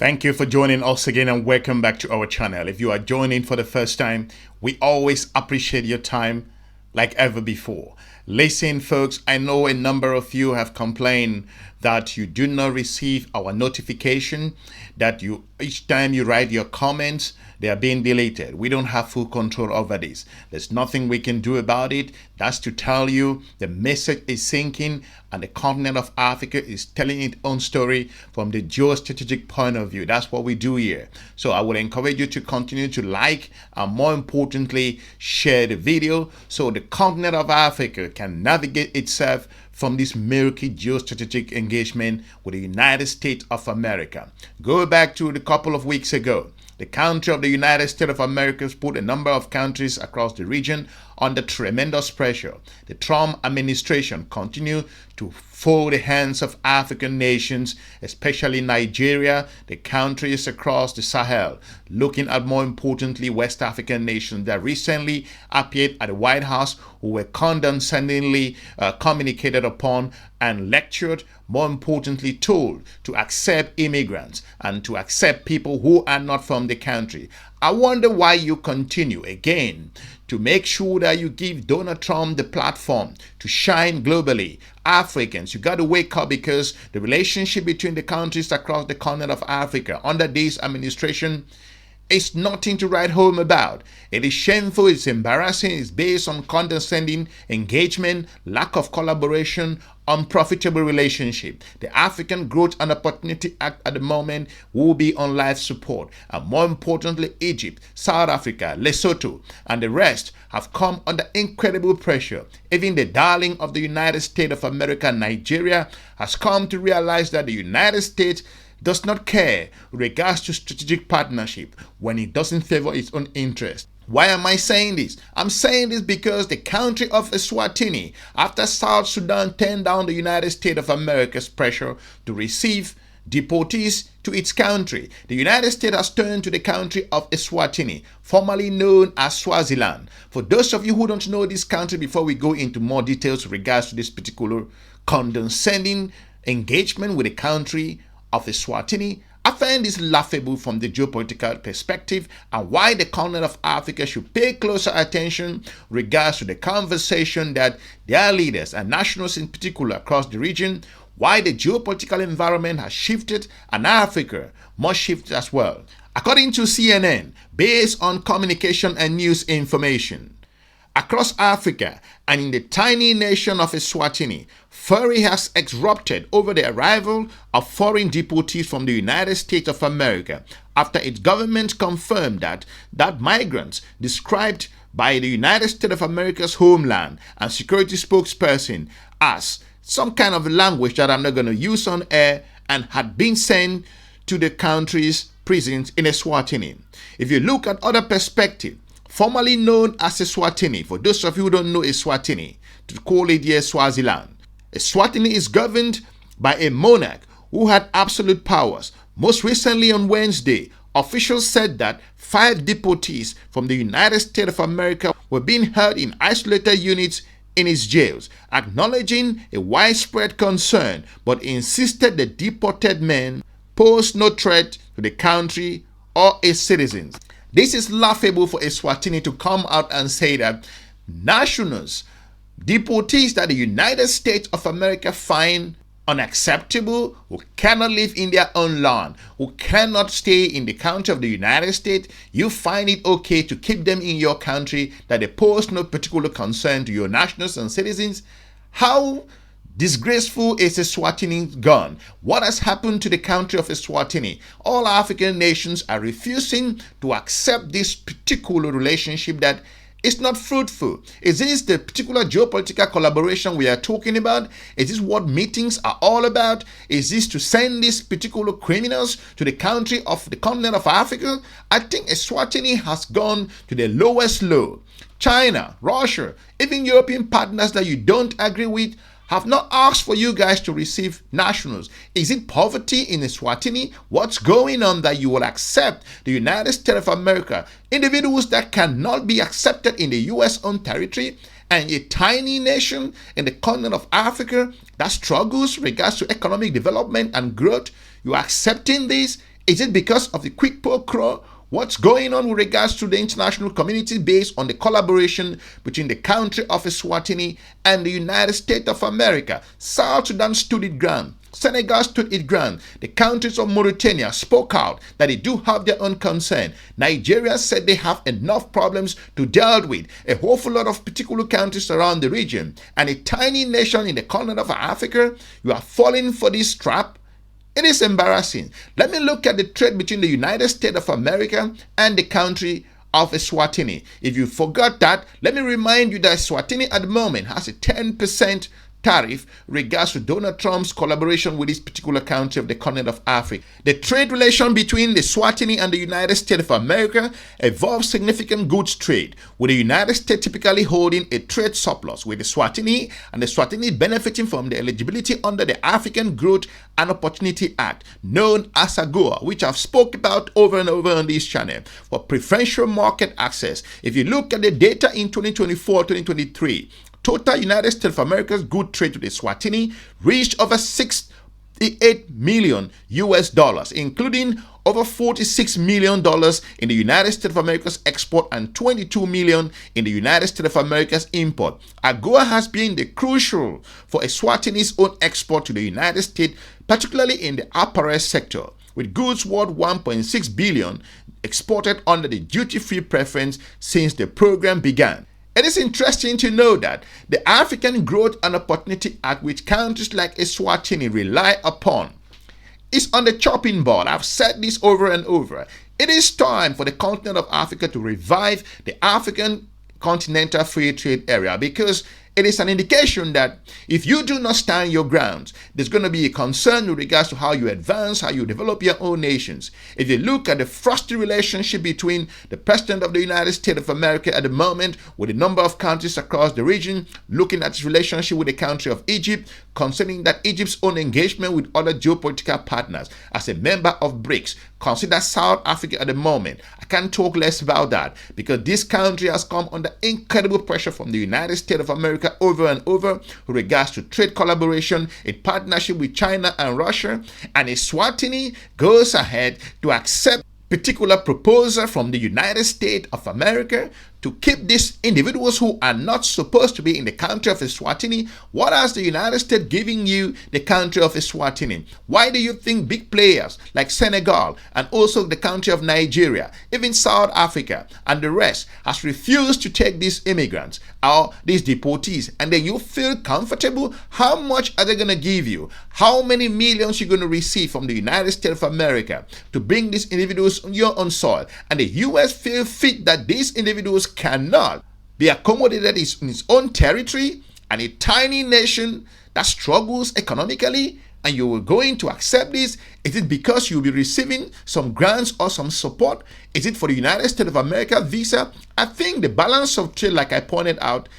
Thank you for joining us again and welcome back to our channel. If you are joining for the first time, we always appreciate your time like ever before. Listen folks, I know a number of you have complained that you do not receive our notification, that each time you write your comments, they are being deleted. We don't have full control over this. There's nothing we can do about it. That's to tell you the message is sinking and the continent of Africa is telling its own story from the geostrategic point of view. That's what we do here. So I would encourage you to continue to like and more importantly, share the video so the continent of Africa can navigate itself from this murky geostrategic engagement with the United States of America. Go back to a couple of weeks ago. The country of the United States of America put a number of countries across the region under tremendous pressure. The Trump administration continued to fold the hands of African nations, especially Nigeria, the countries across the Sahel, looking at more importantly West African nations that recently appeared at the White House who were condescendingly communicated upon and lectured, more importantly told to accept immigrants and to accept people who are not from the country. I wonder why you continue again to make sure that you give Donald Trump the platform to shine globally. Africans, you got to wake up, because the relationship between the countries across the continent of Africa under this administration is nothing to write home about. It is shameful, it's embarrassing, it's based on condescending engagement, lack of collaboration, unprofitable relationship. The African Growth and Opportunity Act at the moment will be on life support. And more importantly, Egypt, South Africa, Lesotho, and the rest have come under incredible pressure. Even the darling of the United States of America, Nigeria, has come to realize that the United States does not care with regards to strategic partnership when it doesn't favor its own interest. Why am I saying this? I'm saying this because the country of Eswatini, after South Sudan turned down the United States of America's pressure to receive deportees to its country, the United States has turned to the country of Eswatini, formerly known as Swaziland. For those of you who don't know this country, before we go into more details with regards to this particular condescending engagement with the country of Eswatini, I find this laughable from the geopolitical perspective, and why the continent of Africa should pay closer attention regards to the conversation that their leaders and nationals in particular across the region, why the geopolitical environment has shifted and Africa must shift as well. According to CNN, based on communication and news information, across Africa and in the tiny nation of Eswatini, fury has erupted over the arrival of foreign deportees from the United States of America after its government confirmed that migrants described by the United States of America's homeland and security spokesperson as some kind of language that I'm not going to use on air and had been sent to the country's prisons in Eswatini. If you look at other perspective, formerly known as Eswatini, for those of you who don't know Eswatini, to call it here Swaziland. Eswatini is governed by a monarch who had absolute powers. Most recently on Wednesday, officials said that 5 deportees from the United States of America were being held in isolated units in its jails, acknowledging a widespread concern, but insisted the deported men pose no threat to the country or its citizens. This is laughable for Eswatini to come out and say that nationals, deportees that the United States of America find unacceptable, who cannot live in their own land, who cannot stay in the country of the United States, you find it okay to keep them in your country, that they pose no particular concern to your nationals and citizens. How disgraceful is Eswatini gone? What has happened to the country of Eswatini? All African nations are refusing to accept this particular relationship that is not fruitful. Is this the particular geopolitical collaboration we are talking about? Is this what meetings are all about? Is this to send these particular criminals to the country of the continent of Africa? I think Eswatini has gone to the lowest low. China, Russia, even European partners that you don't agree with have not asked for you guys to receive nationals. Is it poverty in Eswatini? What's going on that you will accept the United States of America, individuals that cannot be accepted in the US own territory, and a tiny nation in the continent of Africa that struggles with regards to economic development and growth? You are accepting this? Is it because of the quid pro quo? What's going on with regards to the international community based on the collaboration between the country of Eswatini and the United States of America? South Sudan stood its ground. Senegal stood its ground. The countries of Mauritania spoke out that they do have their own concern. Nigeria said they have enough problems to deal with. A whole lot of particular countries around the region. And a tiny nation in the continent of Africa, you are falling for this trap. It is embarrassing. Let me look at the trade between the United States of America and the country of Eswatini. If you forgot that, let me remind you that Eswatini at the moment has a 10% tariff regards to Donald Trump's collaboration with this particular country of the continent of Africa. The trade relation between the Eswatini and the United States of America involves significant goods trade, with the United States typically holding a trade surplus with the Eswatini and the Eswatini benefiting from the eligibility under the African Growth and Opportunity Act, known as AGOA, which I've spoke about over and over on this channel, for preferential market access. If you look at the data in 2024-2023, total United States of America's good trade to the Eswatini reached over $68 million US, including over $46 million in the United States of America's export and $22 million in the United States of America's import. AGOA has been the crucial for Eswatini's own export to the United States, particularly in the apparel sector, with goods worth $1.6 billion exported under the duty-free preference since the program began. It is interesting to know that the African Growth and Opportunity Act, which countries like Eswatini rely upon, is on the chopping board. I've said this over and over. It is time for the continent of Africa to revive the African continental free trade area, because it is an indication that if you do not stand your ground, there's going to be a concern with regards to how you advance, how you develop your own nations. If you look at the frosty relationship between the President of the United States of America at the moment with a number of countries across the region, looking at his relationship with the country of Egypt, concerning that Egypt's own engagement with other geopolitical partners as a member of BRICS, consider South Africa at the moment. I can't talk less about that, because this country has come under incredible pressure from the United States of America over and over with regards to trade collaboration in partnership with China and Russia, and Eswatini goes ahead to accept particular proposal from the United States of America to keep these individuals who are not supposed to be in the country of Eswatini. What has the United States giving you the country of Eswatini? Why do you think big players like Senegal and also the country of Nigeria, even South Africa and the rest, has refused to take these immigrants or these deportees? And then you feel comfortable? How much are they going to give you? How many millions you're going to receive from the United States of America to bring these individuals on your own soil? And the US feel fit that these individuals cannot be accommodated in its own territory, and a tiny nation that struggles economically, and you are going to accept this? Is it because you'll be receiving some grants or some support? Is it for the United States of America visa? I think the balance of trade, like I pointed out,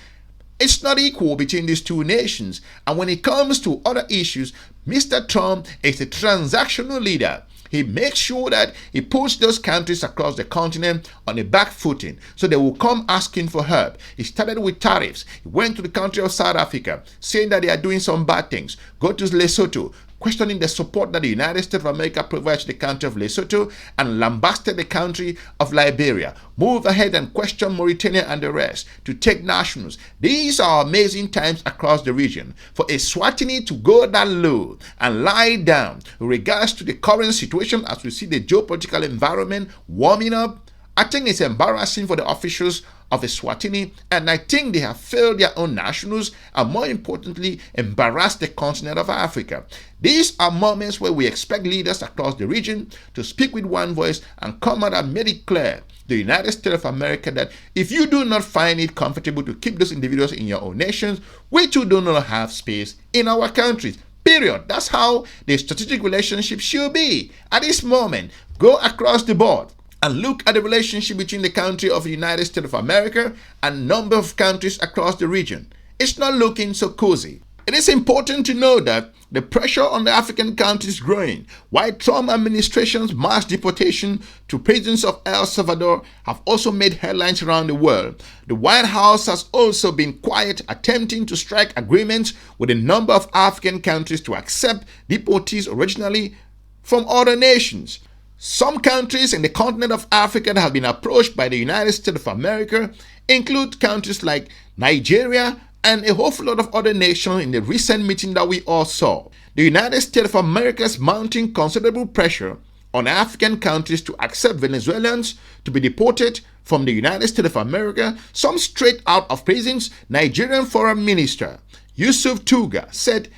it's not equal between these two nations. And when it comes to other issues, Mr. Trump is a transactional leader. He makes sure that he puts those countries across the continent on a back footing, so they will come asking for help. He started with tariffs. He went to the country of South Africa, saying that they are doing some bad things. Go to Lesotho, questioning the support that the United States of America provides to the country of Lesotho, and lambasted the country of Liberia. Move ahead and question Mauritania and the rest to take nationals. These are amazing times across the region. For Eswatini to go that low and lie down with regards to the current situation as we see the geopolitical environment warming up, I think it's embarrassing for the officials of Eswatini, and I think they have failed their own nationals, and more importantly, embarrassed the continent of Africa. These are moments where we expect leaders across the region to speak with one voice and come out and make it clear, the United States of America, that if you do not find it comfortable to keep those individuals in your own nations, we too do not have space in our countries. Period. That's how the strategic relationship should be. At this moment, go across the board and look at the relationship between the country of the United States of America and a number of countries across the region. It's not looking so cozy. It is important to know that the pressure on the African countries is growing. While Trump administration's mass deportation to prisons of El Salvador have also made headlines around the world, the White House has also been quiet, attempting to strike agreements with a number of African countries to accept deportees originally from other nations. Some countries in the continent of Africa that have been approached by the United States of America include countries like Nigeria and a whole lot of other nations in the recent meeting that we all saw. The United States of America is mounting considerable pressure on African countries to accept Venezuelans to be deported from the United States of America. Some straight out of prisons. Nigerian Foreign Minister Yusuf Tuga said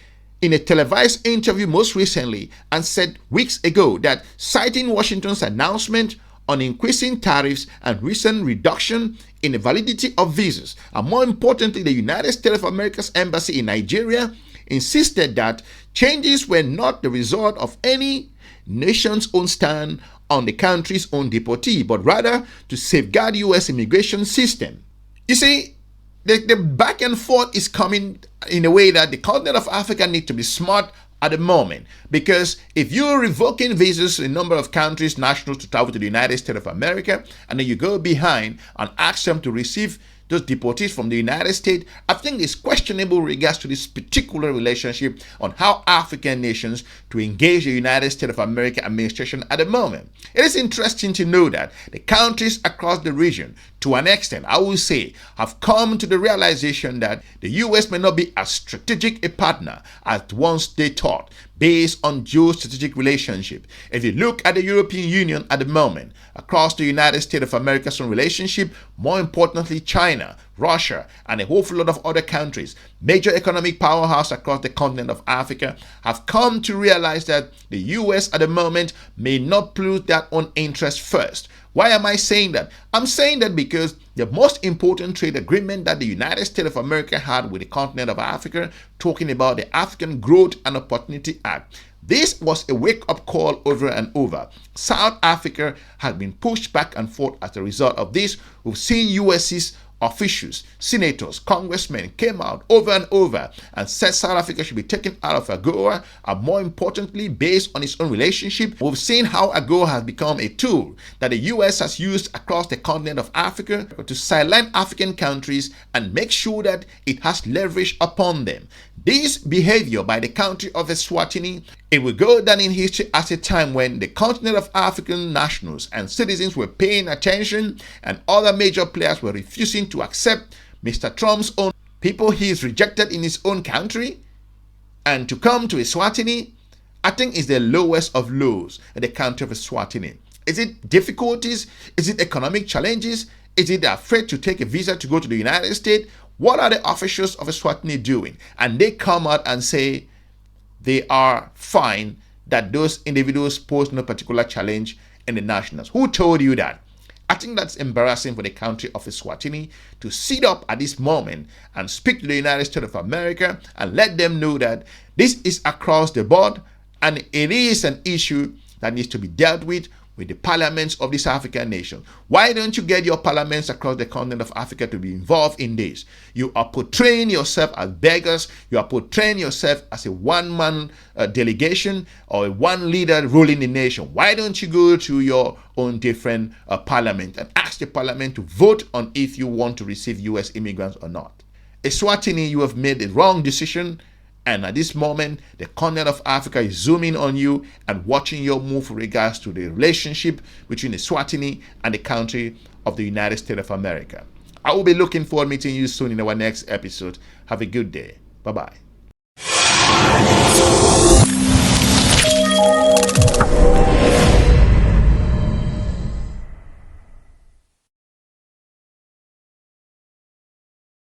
in a televised interview most recently and said weeks ago that, citing Washington's announcement on increasing tariffs and recent reduction in the validity of visas, and more importantly, the United States of America's embassy in Nigeria insisted that changes were not the result of any nation's own stand on the country's own deportee, but rather to safeguard U.S. immigration system. You see, the back and forth is coming in a way that the continent of Africa needs to be smart at the moment, because if you're revoking visas in a number of countries, nationals to travel to the United States of America, and then you go behind and ask them to receive those deportees from the United States, I think it's questionable regards to this particular relationship on how African nations to engage the United States of America administration at the moment. It is interesting to know that the countries across the region, to an extent, I will say, have come to the realization that the U.S. may not be as strategic a partner as once they thought, based on geostrategic relationship. If you look at the European Union at the moment, across the United States of America's own relationship, more importantly China, Russia, and a whole lot of other countries, major economic powerhouse across the continent of Africa, have come to realize that the U.S. at the moment may not put their own interest first. Why am I saying that? I'm saying that because the most important trade agreement that the United States of America had with the continent of Africa, talking about the African Growth and Opportunity Act, this was a wake-up call over and over. South Africa has been pushed back and forth as a result of this. We've seen US's officials, senators, congressmen came out over and over and said South Africa should be taken out of AGOA, and more importantly, based on its own relationship, we've seen how AGOA has become a tool that the US has used across the continent of Africa to silence African countries and make sure that it has leverage upon them. This behavior by the country of Eswatini, it will go down in history as a time when the continent of African nationals and citizens were paying attention and other major players were refusing to accept Mr. Trump's own people he is rejected in his own country. And to come to Eswatini, I think is the lowest of lows in the country of Eswatini. Is it difficulties? Is it economic challenges? Is it afraid to take a visa to go to the United States? What are the officials of Eswatini doing? And they come out and say they are fine, that those individuals pose no particular challenge in the nationals. Who told you that? I think that's embarrassing for the country of Eswatini to sit up at this moment and speak to the United States of America and let them know that this is across the board and it is an issue that needs to be dealt with the parliaments of this African nation. Why don't you get your parliaments across the continent of Africa to be involved in this? You are portraying yourself as beggars. You are portraying yourself as a one-man delegation or a one leader ruling the nation. Why don't you go to your own different parliament and ask the parliament to vote on if you want to receive U.S. immigrants or not? Eswatini, you have made the wrong decision. And at this moment, the continent of Africa is zooming on you and watching your move with regards to the relationship between Eswatini and the country of the United States of America. I will be looking forward to meeting you soon in our next episode. Have a good day. Bye-bye.